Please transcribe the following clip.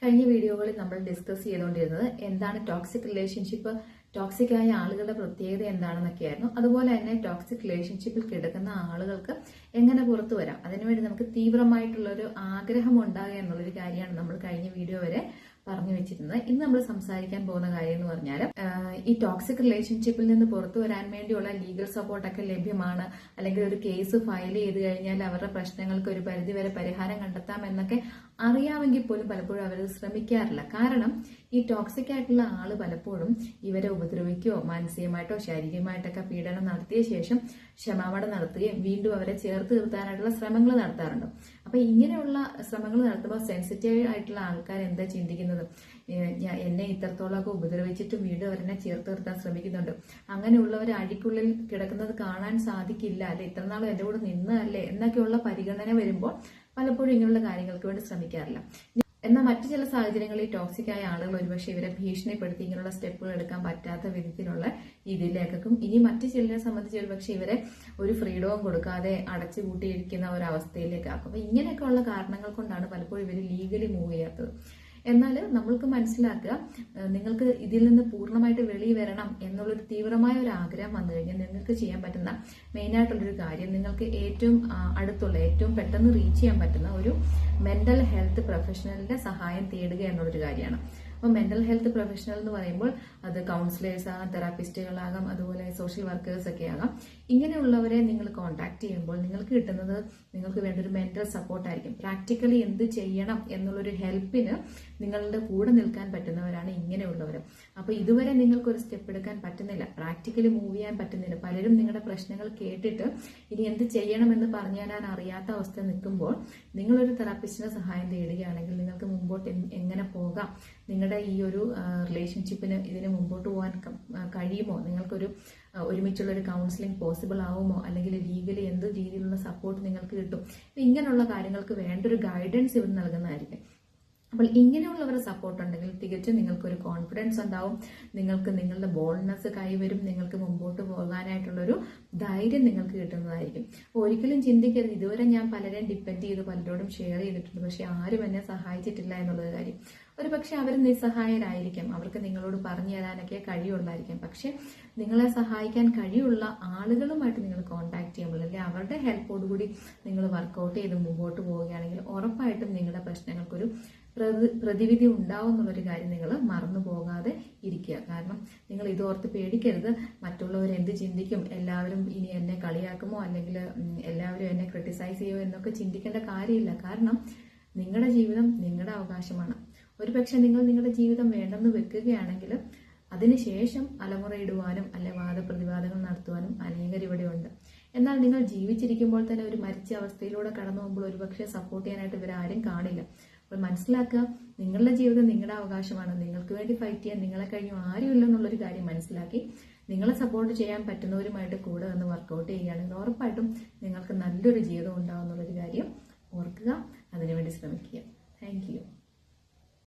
കഴിഞ്ഞ വീഡിയോകളിൽ നമ്മൾ ഡിസ്കസ് ചെയ്തുകൊണ്ടിരുന്നത് എന്താണ് ടോക്സിക് റിലേഷൻഷിപ്പ്, ടോക്സിക് ആയ ആളുകളുടെ പ്രത്യേകത എന്താണെന്നൊക്കെയായിരുന്നു. അതുപോലെ തന്നെ ടോക്സിക് റിലേഷൻഷിപ്പിൽ കിടക്കുന്ന ആളുകൾക്ക് എങ്ങനെ പുറത്തു വരാം, അതിനുവേണ്ടി നമുക്ക് തീവ്രമായിട്ടുള്ളൊരു ആഗ്രഹം ഉണ്ടാകുക എന്നുള്ളൊരു കാര്യമാണ് നമ്മൾ കഴിഞ്ഞ വീഡിയോ വരെ പറഞ്ഞു വെച്ചിരുന്നത്. ഇന്ന് നമ്മൾ സംസാരിക്കാൻ പോകുന്ന കാര്യം എന്ന് പറഞ്ഞാൽ ഈ ടോക്സിക് റിലേഷൻഷിപ്പിൽ നിന്ന് പുറത്തു വരാൻ വേണ്ടിയുള്ള ലീഗൽ സപ്പോർട്ടൊക്കെ ലഭ്യമാണ്, അല്ലെങ്കിൽ ഒരു കേസ് ഫയൽ ചെയ്ത് കഴിഞ്ഞാൽ അവരുടെ പ്രശ്നങ്ങൾക്ക് ഒരു പരിധിവരെ പരിഹാരം കണ്ടെത്താം എന്നൊക്കെ അറിയാമെങ്കിൽ പോലും പലപ്പോഴും അവർ ശ്രമിക്കാറില്ല. കാരണം ഈ ടോക്സിക് ആയിട്ടുള്ള ആള് പലപ്പോഴും ഇവരെ ഉപദ്രവിക്കുകയോ മാനസികമായിട്ടോ ശാരീരികമായിട്ടൊക്കെ പീഡനം നടത്തിയ ശേഷം ക്ഷമാപണം നടത്തുകയും വീണ്ടും അവരെ ചേർത്ത് നിർത്താനായിട്ടുള്ള ശ്രമങ്ങൾ നടത്താറുണ്ട്. അപ്പൊ ഇങ്ങനെയുള്ള ശ്രമങ്ങൾ നടത്തുമ്പോൾ സെൻസിറ്റീവ് ആയിട്ടുള്ള ആൾക്കാർ എന്താ ചിന്തിക്കുന്നത്, എന്നെ ഇത്രത്തോളമൊക്കെ ഉപദ്രവിച്ചിട്ടും വീണ്ടും അവരെന്നെ ചേർത്ത് നിർത്താൻ ശ്രമിക്കുന്നുണ്ട്, അങ്ങനെയുള്ളവർ അഴിക്കുള്ളിൽ കിടക്കുന്നത് കാണാൻ സാധിക്കില്ല അല്ലെ, ഇത്ര നാളും എന്റെ കൂടെ നിന്നല്ലേ എന്നൊക്കെയുള്ള പരിഗണന വരുമ്പോൾ പലപ്പോഴും ഇങ്ങനെയുള്ള കാര്യങ്ങൾക്ക് വേണ്ടി ശ്രമിക്കാറില്ല. എന്നാൽ മറ്റു ചില സാഹചര്യങ്ങളിൽ ടോക്സിക് ആയ ആളുകൾ ഒരുപക്ഷെ ഇവരെ ഭീഷണിപ്പെടുത്തി ഇങ്ങനെയുള്ള സ്റ്റെപ്പുകൾ എടുക്കാൻ പറ്റാത്ത വിധത്തിലുള്ള രീതിയിലേക്കും, ഇനി മറ്റു ചിലരെ സംബന്ധിച്ച് ഒരുപക്ഷെ ഇവരെ ഒരു ഫ്രീഡവും കൊടുക്കാതെ അടച്ചുപൂട്ടിയിരിക്കുന്ന ഒരു അവസ്ഥയിലേക്കാക്കും. അപ്പൊ ഇങ്ങനെയൊക്കെയുള്ള കാരണങ്ങൾ കൊണ്ടാണ് പലപ്പോഴും ഇവർ ലീഗലി മൂവ് ചെയ്യാത്തത്. എന്നാൽ നമ്മൾക്ക് മനസ്സിലാക്കുക, നിങ്ങൾക്ക് ഇതിൽ നിന്ന് പൂർണ്ണമായിട്ട് വെളിയിൽ വരണം എന്നുള്ളൊരു തീവ്രമായ ഒരു ആഗ്രഹം വന്നു കഴിഞ്ഞാൽ നിങ്ങൾക്ക് ചെയ്യാൻ പറ്റുന്ന മെയിനായിട്ടുള്ളൊരു കാര്യം, നിങ്ങൾക്ക് ഏറ്റവും അടുത്തുള്ള ഏറ്റവും പെട്ടെന്ന് റീച്ച് ചെയ്യാൻ പറ്റുന്ന ഒരു മെന്റൽ ഹെൽത്ത് പ്രൊഫഷണലിന്റെ സഹായം തേടുക എന്നുള്ളൊരു കാര്യമാണ്. അപ്പോൾ മെന്റൽ ഹെൽത്ത് പ്രൊഫഷണൽ എന്ന് പറയുമ്പോൾ അത് കൗൺസിലേഴ്സ് ആകാം, തെറാപ്പിസ്റ്റുകളാകാം, അതുപോലെ സോഷ്യൽ വർക്കേഴ്സ് ഒക്കെ ആകാം. ഇങ്ങനെയുള്ളവരെ നിങ്ങൾ കോൺടാക്ട് ചെയ്യുമ്പോൾ നിങ്ങൾക്ക് കിട്ടുന്നത് നിങ്ങൾക്ക് വേണ്ട ഒരു മെന്റൽ സപ്പോർട്ടായിരിക്കും. പ്രാക്ടിക്കലി എന്ത് ചെയ്യണം എന്നുള്ളൊരു ഹെൽപ്പിന് നിങ്ങളുടെ കൂടെ നിൽക്കാൻ പറ്റുന്നവരാണ് ഇങ്ങനെയുള്ളവർ. അപ്പോൾ ഇതുവരെ നിങ്ങൾക്കൊരു സ്റ്റെപ്പ് എടുക്കാൻ പറ്റുന്നില്ല, പ്രാക്ടിക്കലി മൂവ് ചെയ്യാൻ പറ്റുന്നില്ല, പലരും നിങ്ങളുടെ പ്രശ്നങ്ങൾ കേട്ടിട്ട് ഇനി എന്ത് ചെയ്യണമെന്ന് പറഞ്ഞു തരാൻ അറിയാത്ത അവസ്ഥ നിൽക്കുമ്പോൾ നിങ്ങളൊരു തെറാപ്പിസ്റ്റിന്റെ സഹായം തേടുകയാണെങ്കിൽ നിങ്ങൾക്ക് മുമ്പോട്ട് എങ്ങനെ പോകാം, നിങ്ങളുടെ ഈ ഒരു റിലേഷൻഷിപ്പിന് ഇതിന് മുമ്പോട്ട് പോകാൻ കഴിയുമോ, നിങ്ങൾക്കൊരു ഒരുമിച്ചുള്ള ഒരു കൗൺസിലിംഗ് പോസിബിൾ ആവുമോ, അല്ലെങ്കിൽ ലീഗലി എന്ത് രീതിയിലുള്ള സപ്പോർട്ട് നിങ്ങൾക്ക് കിട്ടും, ഇങ്ങനെയുള്ള കാര്യങ്ങൾക്ക് വേണ്ടൊരു ഗൈഡൻസ് ഇവർ നൽകുന്നതായിരിക്കും. അപ്പോൾ ഇങ്ങനെയുള്ളവരുടെ സപ്പോർട്ട് ഉണ്ടെങ്കിൽ തികച്ചും നിങ്ങൾക്കൊരു കോൺഫിഡൻസ് ഉണ്ടാവും, നിങ്ങൾക്ക് നിങ്ങളുടെ ബോൾഡ്നെസ് കൈവരും, നിങ്ങൾക്ക് മുമ്പോട്ട് പോകാനായിട്ടുള്ളൊരു ധൈര്യം നിങ്ങൾക്ക് കിട്ടുന്നതായിരിക്കും. ഒരിക്കലും ചിന്തിക്കരുത്, ഇതുവരെ ഞാൻ പലരെയും ഡിപ്പെൻഡ് ചെയ്ത് പലരോടും ഷെയർ ചെയ്തിട്ടുണ്ട്, പക്ഷെ ആരും എന്നെ സഹായിച്ചിട്ടില്ല എന്നുള്ളൊരു കാര്യം. ഒരു പക്ഷെ അവർ നിസ്സഹായരായിരിക്കും, അവർക്ക് നിങ്ങളോട് പറഞ്ഞു തരാനൊക്കെ കഴിയുള്ളായിരിക്കും. പക്ഷെ നിങ്ങളെ സഹായിക്കാൻ കഴിയുള്ള ആളുകളുമായിട്ട് നിങ്ങൾ കോൺടാക്ട് ചെയ്യുമ്പോൾ, അല്ലെങ്കിൽ അവരുടെ ഹെൽപ്പോടുകൂടി നിങ്ങൾ വർക്കൗട്ട് ചെയ്ത് മുമ്പോട്ട് പോവുകയാണെങ്കിൽ ഉറപ്പായിട്ടും നിങ്ങളുടെ പ്രശ്നങ്ങൾക്കൊരു പ്രതിവിധി ഉണ്ടാവും എന്നുള്ളൊരു കാര്യം നിങ്ങൾ മറന്നു പോകാതെ ഇരിക്കുക. കാരണം നിങ്ങൾ ഇതോർത്ത് പേടിക്കരുത്, മറ്റുള്ളവർ എന്ത് ചിന്തിക്കും, എല്ലാവരും ഇനി എന്നെ കളിയാക്കുമോ, അല്ലെങ്കിൽ എല്ലാവരും എന്നെ ക്രിട്ടിസൈസ് ചെയ്യുമോ എന്നൊക്കെ ചിന്തിക്കേണ്ട കാര്യമില്ല. കാരണം നിങ്ങളുടെ ജീവിതം നിങ്ങളുടെ അവകാശമാണ്. ഒരുപക്ഷെ നിങ്ങൾ നിങ്ങളുടെ ജീവിതം വേണ്ടെന്ന് വെക്കുകയാണെങ്കിൽ അതിനുശേഷം അലമുറയിടുവാനും അല്ലെ വാദപ്രതിവാദങ്ങൾ നടത്തുവാനും അനേകർ ഇവിടെ ഉണ്ട്. എന്നാൽ നിങ്ങൾ ജീവിച്ചിരിക്കുമ്പോൾ തന്നെ ഒരു മരിച്ച അവസ്ഥയിലൂടെ കടന്നു പോകുമ്പോൾ ഒരുപക്ഷെ സപ്പോർട്ട് ചെയ്യാനായിട്ട് ഇവരാരും കാണില്ല. അപ്പോൾ മനസ്സിലാക്കുക, നിങ്ങളുടെ ജീവിതം നിങ്ങളുടെ അവകാശമാണ്, നിങ്ങൾക്ക് വേണ്ടി ഫൈറ്റ് ചെയ്യാൻ നിങ്ങളെ കഴിഞ്ഞു ആരുമില്ല എന്നുള്ളൊരു കാര്യം മനസ്സിലാക്കി നിങ്ങളെ സപ്പോർട്ട് ചെയ്യാൻ പറ്റുന്നവരുമായിട്ട് കൂടെ വന്ന് വർക്കൗട്ട് ചെയ്യുകയാണെങ്കിൽ ഉറപ്പായിട്ടും നിങ്ങൾക്ക് നല്ലൊരു ജീവിതം ഉണ്ടാവും എന്നുള്ളൊരു കാര്യം ഓർക്കുക, അതിനുവേണ്ടി ശ്രമിക്കുക. Thank you.